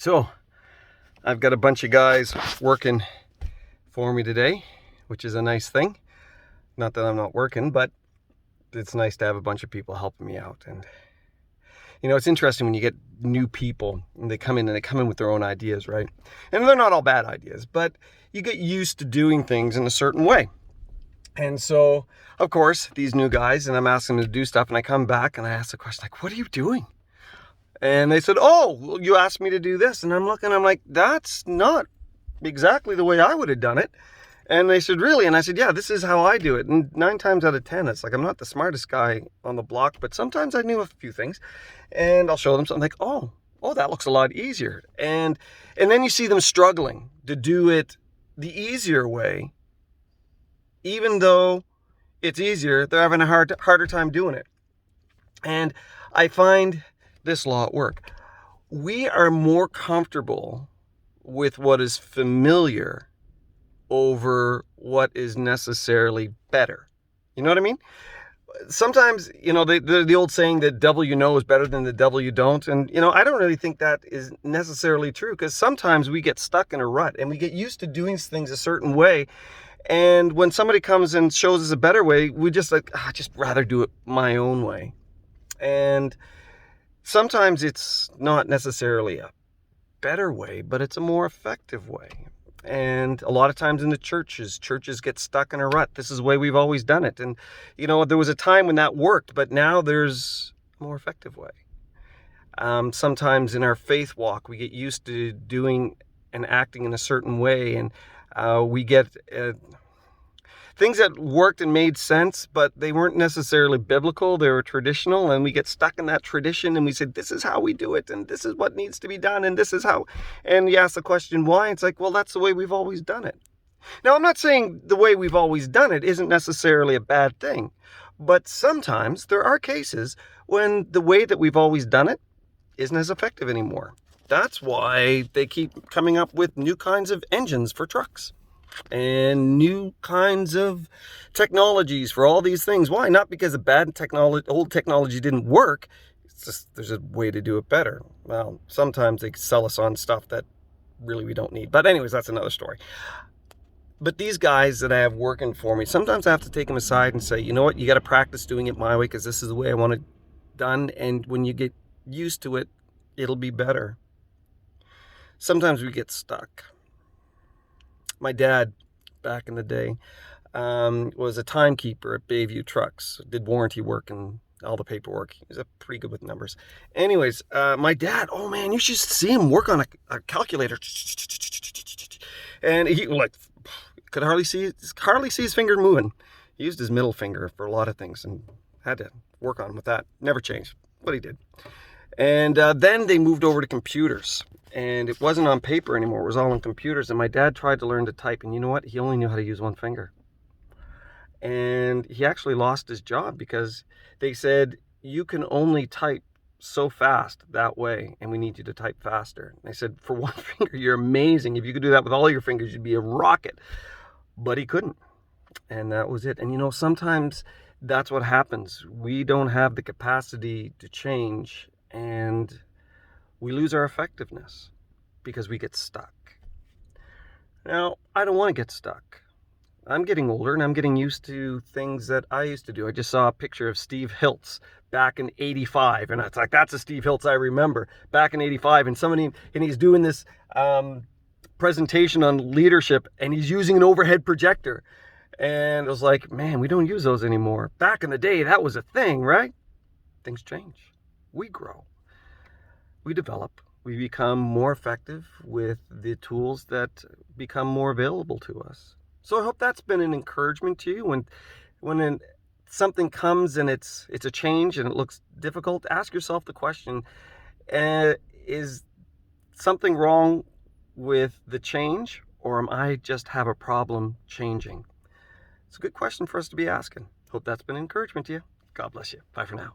So I've got a bunch of guys working for me today, which is a nice thing. Not that I'm not working, but it's nice to have a bunch of people helping me out. And you know, it's interesting when you get new people and they come in with their own ideas, right? And they're not all bad ideas, but you get used to doing things in a certain way. And so, of course, these new guys, and I'm asking them to do stuff, and I come back and I ask the question, like, what are you doing? And they said, oh, well, you asked me to do this. And I'm looking, I'm like, that's not exactly the way I would have done it. And they said, really? And I said, yeah, this is how I do it. And 9 times out of 10, it's like, I'm not the smartest guy on the block, but sometimes I knew a few things. And I'll show them something like, oh, that looks a lot easier. And then you see them struggling to do it the easier way. Even though it's easier, they're having a harder time doing it. And I find this law at work. We are more comfortable with what is familiar over what is necessarily better. You know what I mean? Sometimes, you know, the old saying that devil you know is better than the devil you don't. And, you know, I don't really think that is necessarily true, because sometimes we get stuck in a rut and we get used to doing things a certain way. And when somebody comes and shows us a better way, we just like, I just rather do it my own way. And sometimes it's not necessarily a better way, but it's a more effective way. And a lot of times in the churches get stuck in a rut. This is the way we've always done it. And, you know, there was a time when that worked, but now there's a more effective way. Sometimes in our faith walk, we get used to doing and acting in a certain way. And we get things that worked and made sense, but they weren't necessarily biblical. They were traditional, and we get stuck in that tradition, and we said, this is how we do it, and this is what needs to be done, and this is how. And you ask the question, why? It's like, well, that's the way we've always done it. Now, I'm not saying the way we've always done it isn't necessarily a bad thing, but sometimes there are cases when the way that we've always done it isn't as effective anymore. That's why they keep coming up with new kinds of engines for trucks and new kinds of technologies for all these things. Why? Not because old technology didn't work. It's just there's a way to do it better. Well, sometimes they sell us on stuff that really we don't need. But anyways, that's another story. But these guys that I have working for me, sometimes I have to take them aside and say, you know what, you got to practice doing it my way, because this is the way I want it done. And when you get used to it, it'll be better. Sometimes we get stuck. My dad, back in the day, was a timekeeper at Bayview Trucks, did warranty work and all the paperwork. He was pretty good with numbers. Anyways, my dad, oh man, you should see him work on a calculator. And he could hardly see his finger moving. He used his middle finger for a lot of things and had to work on him with that. Never changed, but he did. And then they moved over to computers. And it wasn't on paper anymore. It was all on computers. And my dad tried to learn to type. And you know what? He only knew how to use one finger. And he actually lost his job because they said, you can only type so fast that way. And we need you to type faster. And they said, for one finger, you're amazing. If you could do that with all your fingers, you'd be a rocket. But he couldn't. And that was it. And you know, sometimes that's what happens. We don't have the capacity to change. And we lose our effectiveness because we get stuck. Now, I don't want to get stuck. I'm getting older and I'm getting used to things that I used to do. I just saw a picture of Steve Hiltz back in 85. And it's like, that's a Steve Hiltz I remember back in 85. And he's doing this presentation on leadership, and he's using an overhead projector. And it was like, man, we don't use those anymore. Back in the day, that was a thing, right? Things change. We grow. We develop, we become more effective with the tools that become more available to us. So I hope that's been an encouragement to you. When something comes and it's a change and it looks difficult, ask yourself the question, is something wrong with the change, or am I just have a problem changing? It's a good question for us to be asking. Hope that's been an encouragement to you. God bless you. Bye for now.